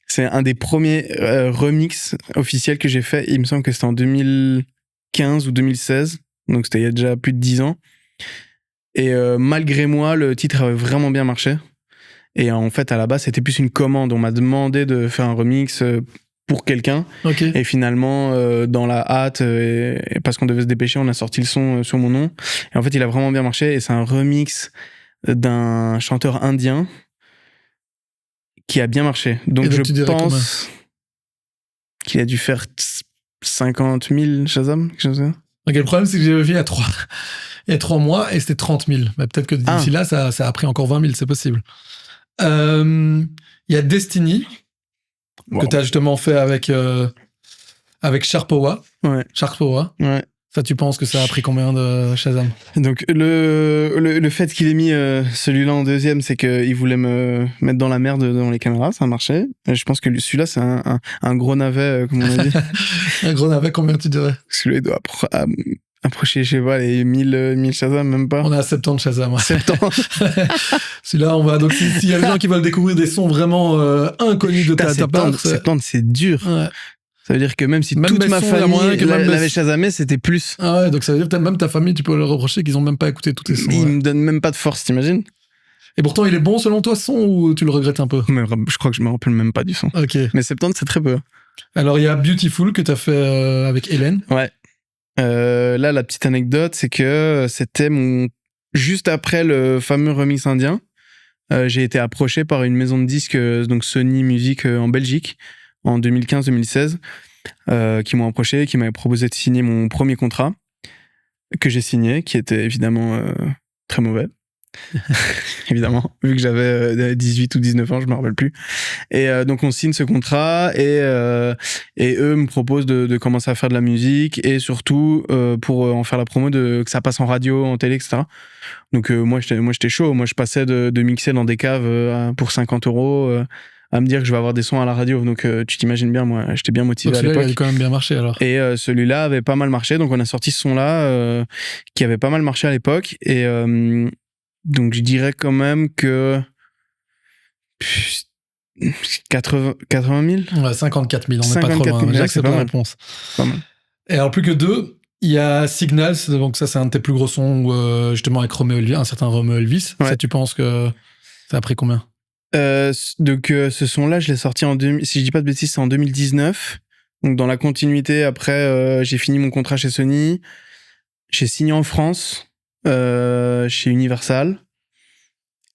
C'est un des premiers remix officiels que j'ai fait. Il me semble que c'était en 2015 ou 2016. Donc c'était il y a déjà plus de 10 ans. Et malgré moi, le titre avait vraiment bien marché. Et en fait, à la base, c'était plus une commande. On m'a demandé de faire un remix pour quelqu'un. Okay. Et finalement, dans la hâte, et parce qu'on devait se dépêcher, on a sorti le son sur mon nom. Et en fait, il a vraiment bien marché. Et c'est un remix d'un chanteur indien qui a bien marché. Donc je pense qu'il a dû faire 50 000 Shazam, quelque chose comme ça. Donc, le problème, c'est que j'ai vérifié il y a 3 mois et c'était 30 000. Mais peut-être que d'ici là, ça a pris encore 20 000, c'est possible. Il y a Destiny, que tu as justement fait avec Sharpowa. Ouais. Sharpowa. Ouais. Ça, tu penses que ça a pris combien de Shazam? Donc, le fait qu'il ait mis celui-là en deuxième, c'est qu'il voulait me mettre dans la merde devant les caméras, ça a marché. Je pense que celui-là, c'est un gros navet, comme on a dit. Un gros navet, combien tu dirais? Celui-là, il doit approcher, je sais pas, les 1000 Shazam, même pas. On a 70 Shazam. Ouais. 70. Celui-là, on va. Donc, s'il y a des gens qui veulent découvrir des sons vraiment inconnus de ta part. 70, c'est dur. Ouais. Ça veut dire que même si toute ma famille l'avait Shazamé, c'était plus. Ah ouais, donc ça veut dire que même ta famille, tu peux leur reprocher qu'ils ont même pas écouté tous tes sons. Il me donne même pas de force, t'imagines? Et pourtant, il est bon selon toi, ce son, ou tu le regrettes un peu? Mais je crois que je me rappelle même pas du son. Ok. Mais 70, c'est très peu. Alors, il y a Beautiful que t'as fait avec Hélène. Ouais. Là, la petite anecdote, c'est que c'était juste après le fameux remix indien. J'ai été approché par une maison de disques, donc Sony Music en Belgique, en 2015-2016, qui m'ont approché, qui m'avaient proposé de signer mon premier contrat, que j'ai signé, qui était évidemment très mauvais. Évidemment, vu que j'avais 18 ou 19 ans, je me rappelle plus. Et donc on signe ce contrat et eux me proposent de commencer à faire de la musique et surtout pour en faire la promo, que ça passe en radio, en télé, etc. Donc moi j'étais chaud. Moi je passais de mixer dans des caves pour 50 € à me dire que je vais avoir des sons à la radio. Donc tu t'imagines bien, moi j'étais bien motivé à l'époque. Il a quand même bien marché alors. Et celui-là avait pas mal marché, donc on a sorti ce son-là qui avait pas mal marché à l'époque. Et donc je dirais quand même que 80 000. Ouais, 54 000, on n'est pas trop loin. J'accepte la réponse. Pas mal. Et alors plus que deux, il y a Signals, donc ça c'est un de tes plus gros sons où, justement avec un certain Romeo Elvis. Ouais. Ça, tu penses que ça a pris combien? Donc ce son-là, je l'ai sorti si je dis pas de bêtises, c'est en 2019. Donc dans la continuité, après j'ai fini mon contrat chez Sony, j'ai signé en France chez Universal.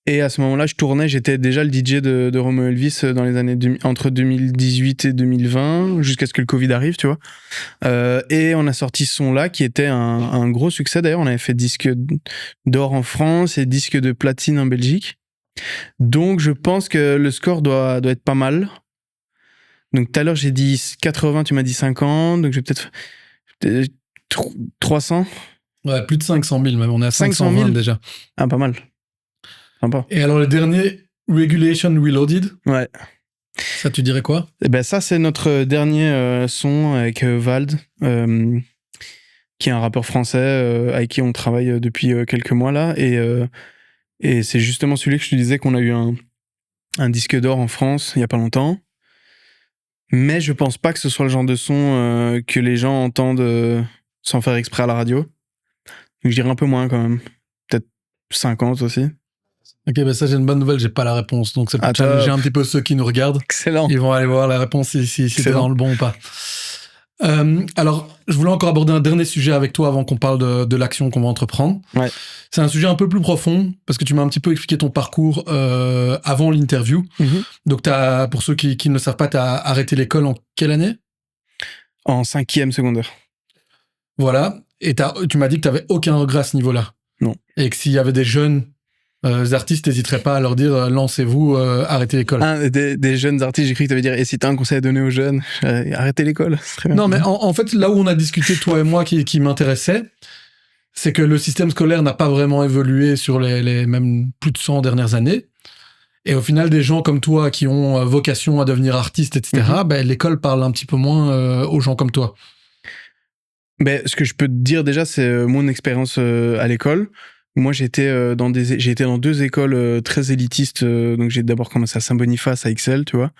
Et à ce moment-là, je tournais, j'étais déjà le DJ de Romeo Elvis dans les années entre 2018 et 2020, jusqu'à ce que le Covid arrive, tu vois. Et on a sorti ce son-là, qui était un gros succès d'ailleurs. On avait fait disque d'or en France et disque de platine en Belgique. Donc je pense que le score doit être pas mal. Donc tout à l'heure, j'ai dit 80, tu m'as dit 50, donc j'ai peut-être 300. Ouais, plus de 500 000 même, on est à 520 déjà. Ah, pas mal. Sympa. Et alors le dernier, Regulation Reloaded. Ouais. Ça, tu dirais quoi? Eh ben ça, c'est notre dernier son avec Vald, qui est un rappeur français avec qui on travaille depuis quelques mois là. Et c'est justement celui que je te disais qu'on a eu un disque d'or en France il y a pas longtemps. Mais je pense pas que ce soit le genre de son que les gens entendent sans faire exprès à la radio. Donc je dirais un peu moins quand même. Peut-être 50 aussi. Ok, ben ça j'ai une bonne nouvelle, j'ai pas la réponse. Donc c'est pour challenger un petit peu ceux qui nous regardent. Excellent. Ils vont aller voir la réponse si t'es dans le bon ou pas. Alors, je voulais encore aborder un dernier sujet avec toi avant qu'on parle de l'action qu'on va entreprendre. Ouais. C'est un sujet un peu plus profond, parce que tu m'as un petit peu expliqué ton parcours avant l'interview. Mm-hmm. Donc, pour ceux qui ne le savent pas, tu as arrêté l'école en quelle année? En 5e secondaire. Voilà. Et tu m'as dit que tu n'avais aucun regret à ce niveau-là. Non. Et que s'il y avait des jeunes artistes, n'hésiteraient pas à leur dire lancez-vous, arrêtez l'école. Des jeunes artistes, j'ai cru que tu avais dire et si tu as un conseil à donner aux jeunes, arrêtez l'école. Très bien. Non, mais en fait, là où on a discuté, toi et moi, qui m'intéressait, c'est que le système scolaire n'a pas vraiment évolué sur les même plus de 100 dernières années. Et au final, des gens comme toi qui ont vocation à devenir artistes, etc., l'école parle un petit peu moins aux gens comme toi. Ben, ce que je peux te dire déjà, c'est mon expérience à l'école. Moi, j'ai été dans 2 écoles très élitistes. Donc, j'ai d'abord commencé à Saint-Boniface, à Ixelles, tu vois.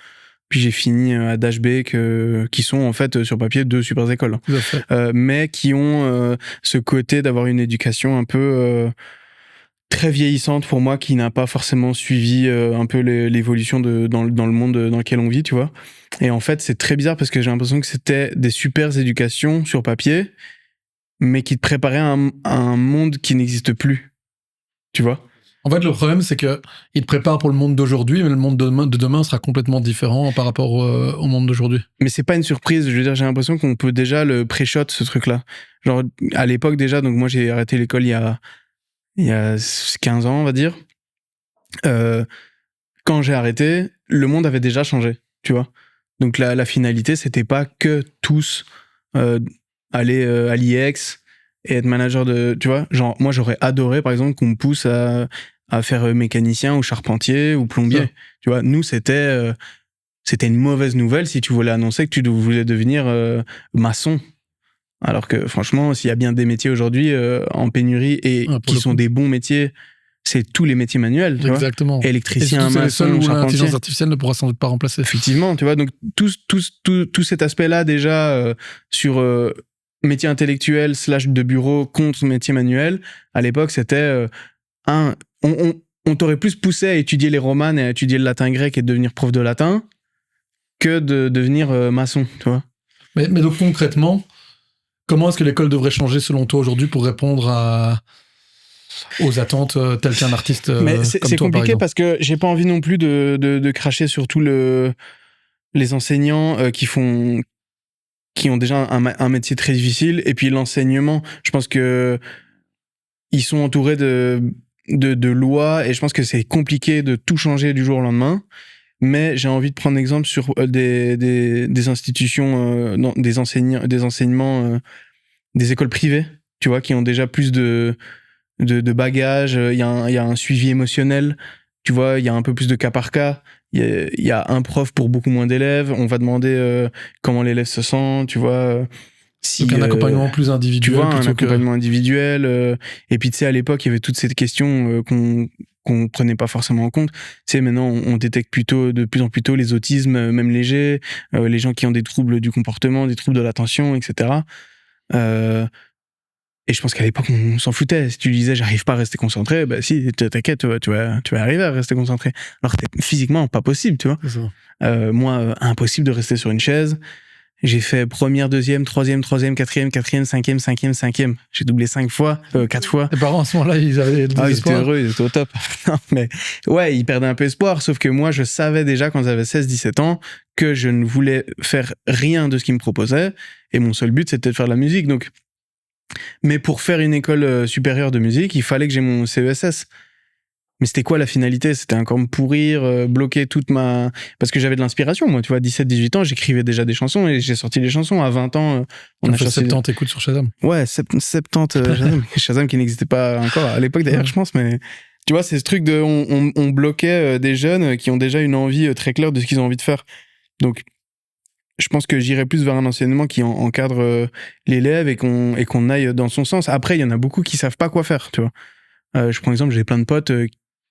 Puis j'ai fini à Dashbeek, qui sont en fait sur papier 2 super écoles. Mais qui ont ce côté d'avoir une éducation un peu très vieillissante pour moi, qui n'a pas forcément suivi un peu l'évolution dans le monde dans lequel on vit, tu vois. Et en fait, c'est très bizarre parce que j'ai l'impression que c'était des super éducations sur papier, mais qui te préparaient à un monde qui n'existe plus, tu vois. En fait, le problème, c'est que il te prépare pour le monde d'aujourd'hui, mais le monde de demain sera complètement différent par rapport au monde d'aujourd'hui. Mais c'est pas une surprise, je veux dire, j'ai l'impression qu'on peut déjà le pré-shot, ce truc-là. Genre, à l'époque déjà, donc moi j'ai arrêté l'école il y a 15 ans, on va dire. Quand j'ai arrêté, le monde avait déjà changé, tu vois. Donc la finalité, c'était pas que tous aller à l'IEX et être manager de, tu vois. Genre, moi j'aurais adoré, par exemple, qu'on me pousse à faire mécanicien ou charpentier ou plombier. Ça. Tu vois, nous, c'était une mauvaise nouvelle si tu voulais annoncer que tu voulais devenir maçon. Alors que franchement, s'il y a bien des métiers aujourd'hui en pénurie et qui sont des bons métiers, c'est tous les métiers manuels. Tu Exactement. vois, électricien, maçon, maçon, où charpentier. l'intelligence artificielle ne pourra sans doute pas remplacer. Effectivement, tu vois. Donc tout cet aspect-là déjà sur métier intellectuel / de bureau contre métier manuel. À l'époque, c'était on t'aurait plus poussé à étudier les romanes et à étudier le latin grec et de devenir prof de latin que de devenir maçon, tu vois. Mais donc concrètement, comment est-ce que l'école devrait changer selon toi aujourd'hui pour répondre aux attentes telles qu'un artiste Mais comme c'est toi, compliqué parce que j'ai pas envie non plus de cracher sur tous les enseignants qui ont déjà un métier très difficile, et puis l'enseignement, je pense que ils sont entourés de lois, et je pense que c'est compliqué de tout changer du jour au lendemain. Mais j'ai envie de prendre exemple sur des institutions, des enseignements, des écoles privées, tu vois, qui ont déjà plus de bagages. Il y a un suivi émotionnel, tu vois, il y a un peu plus de cas par cas. Il y a un prof pour beaucoup moins d'élèves. On va demander comment l'élève se sent, tu vois. Donc un accompagnement plus individuel. Tu vois, un accompagnement individuel. Et puis, tu sais, à l'époque, il y avait toutes ces questions qu'on prenait pas forcément en compte. Tu sais, maintenant, on détecte de plus en plus tôt les autismes, même légers, les gens qui ont des troubles du comportement, des troubles de l'attention, etc. Et je pense qu'à l'époque, on s'en foutait. Si tu disais, j'arrive pas à rester concentré, bah si, t'inquiète, tu vas arriver à rester concentré. Alors que c'est physiquement pas possible, tu vois. Moi, impossible de rester sur une chaise. J'ai fait première, deuxième, troisième, quatrième, cinquième. J'ai doublé 5 fois, 4 fois. Tes parents, à ce moment-là, ils avaient ils étaient heureux, ils étaient au top. Non, mais ouais, ils perdaient un peu espoir. Sauf que moi, je savais déjà quand j'avais 16-17 ans que je ne voulais faire rien de ce qu'ils me proposaient. Et mon seul but, c'était de faire de la musique. Donc, mais pour faire une école supérieure de musique, il fallait que j'ai mon CESS. Mais c'était quoi la finalité ? C'était encore me pourrir, bloquer toute ma... Parce que j'avais de l'inspiration, moi, tu vois, 17-18 ans, j'écrivais déjà des chansons et j'ai sorti des chansons. À 20 ans, on a fait 70 écoutes sur Shazam. Ouais, 70 Shazam. Shazam qui n'existait pas encore à l'époque d'ailleurs, je pense, mais... Tu vois, c'est ce truc de... On bloquait des jeunes qui ont déjà une envie très claire de ce qu'ils ont envie de faire. Donc, je pense que j'irais plus vers un enseignement qui encadre l'élève et qu'on aille dans son sens. Après, il y en a beaucoup qui savent pas quoi faire, tu vois. Je prends exemple, j'ai plein de potes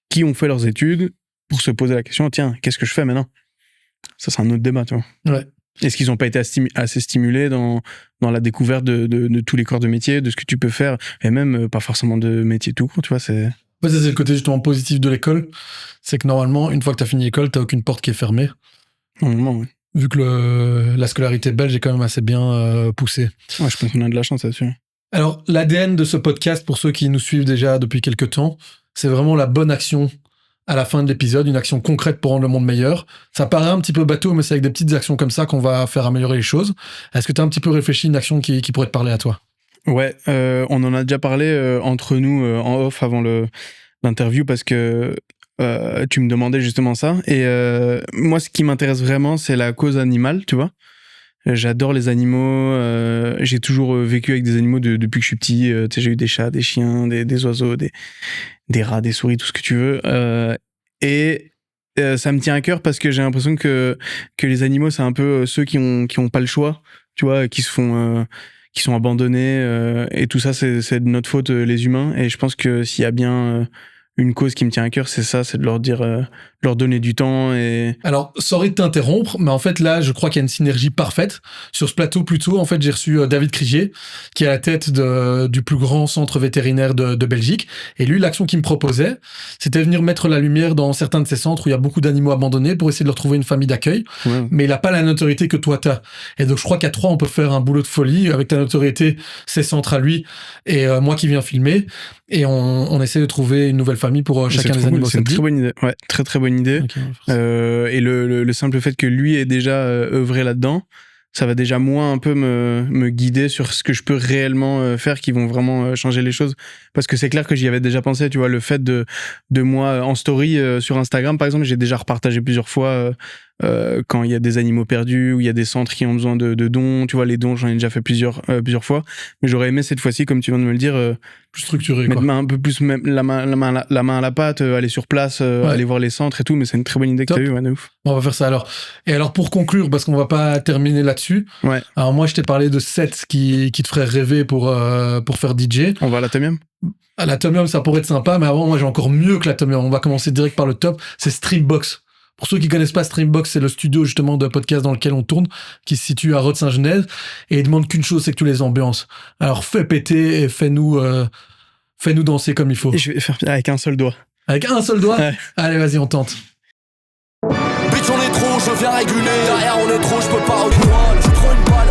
qui ont fait leurs études pour se poser la question, tiens, qu'est-ce que je fais maintenant ? Ça, c'est un autre débat, tu vois. Ouais. Est-ce qu'ils n'ont pas été assez stimulés dans la découverte de tous les corps de métier, de ce que tu peux faire, et même pas forcément de métier tout court, tu vois, c'est... Ouais, ça, c'est le côté justement positif de l'école. C'est que normalement, une fois que tu as fini l'école, tu n'as aucune porte qui est fermée. Normalement, oui. Vu que la scolarité belge est quand même assez bien poussée. Ouais, je pense qu'on a de la chance là-dessus. Alors, l'ADN de ce podcast, pour ceux qui nous suivent déjà depuis quelques temps, c'est vraiment la bonne action à la fin de l'épisode, une action concrète pour rendre le monde meilleur. Ça paraît un petit peu bateau, mais c'est avec des petites actions comme ça qu'on va faire améliorer les choses. Est-ce que tu as un petit peu réfléchi une action qui pourrait te parler à toi ? Ouais, on en a déjà parlé entre nous en off avant l'interview parce que tu me demandais justement ça. Et moi, ce qui m'intéresse vraiment, c'est la cause animale, tu vois. J'adore les animaux. J'ai toujours vécu avec des animaux depuis que je suis petit. J'ai eu des chats, des chiens, des oiseaux, des rats, des souris, tout ce que tu veux. Et ça me tient à cœur parce que j'ai l'impression que les animaux, c'est un peu ceux qui ont pas le choix, tu vois, qui sont abandonnés. Et tout ça, c'est de notre faute, les humains. Et je pense que s'il y a bien... une cause qui me tient à cœur, c'est ça, c'est de leur dire, leur donner du temps et... Alors, sorry de t'interrompre, mais en fait, là, je crois qu'il y a une synergie parfaite. Sur ce plateau, plutôt, en fait, j'ai reçu David Crigier, qui est à la tête du plus grand centre vétérinaire de Belgique. Et lui, l'action qu'il me proposait, c'était venir mettre la lumière dans certains de ces centres où il y a beaucoup d'animaux abandonnés pour essayer de leur trouver une famille d'accueil. Ouais. Mais il n'a pas la notoriété que toi, t'as. Et donc, je crois qu'à 3, on peut faire un boulot de folie avec ta notoriété, ses centres à lui, et moi qui viens filmer. Et on essaie de trouver une nouvelle famille famille pour chacun des animaux. C'est une très bonne idée. Ouais, très très bonne idée. Okay, et le simple fait que lui ait déjà œuvré là-dedans, ça va déjà moins un peu me guider sur ce que je peux réellement faire qui vont vraiment changer les choses. Parce que c'est clair que j'y avais déjà pensé, tu vois, le fait de moi en story sur Instagram, par exemple, j'ai déjà repartagé plusieurs fois quand il y a des animaux perdus ou il y a des centres qui ont besoin de dons. Tu vois, les dons, j'en ai déjà fait plusieurs fois. Mais j'aurais aimé cette fois-ci, comme tu viens de me le dire, plus structuré, mettre quoi. un peu plus la main à la pâte, aller sur place, aller voir les centres et tout. Mais c'est une très bonne idée que tu as eue, ouais, de ouf. Bon, on va faire ça alors. Et alors, pour conclure, parce qu'on va pas terminer là-dessus. Ouais. Alors, moi, je t'ai parlé de sets qui te feraient rêver pour faire DJ. On va à l'Atomium. À l'Atomium, ça pourrait être sympa, mais avant, moi, j'ai encore mieux que l'Atomium. On va commencer direct par le top. C'est Streambox. Pour ceux qui connaissent pas Streambox, c'est le studio justement de podcast dans lequel on tourne, qui se situe à Rode-Saint-Genèse, et il demande qu'une chose, c'est que tu les ambiances. Alors fais péter et fais-nous danser comme il faut. Et je vais faire avec un seul doigt. Avec un seul doigt? Ouais. Allez, vas-y, on tente. Bitch, on est trop, je viens réguler. Derrière, on est trop, je peux pas reculer. Je prends une balle,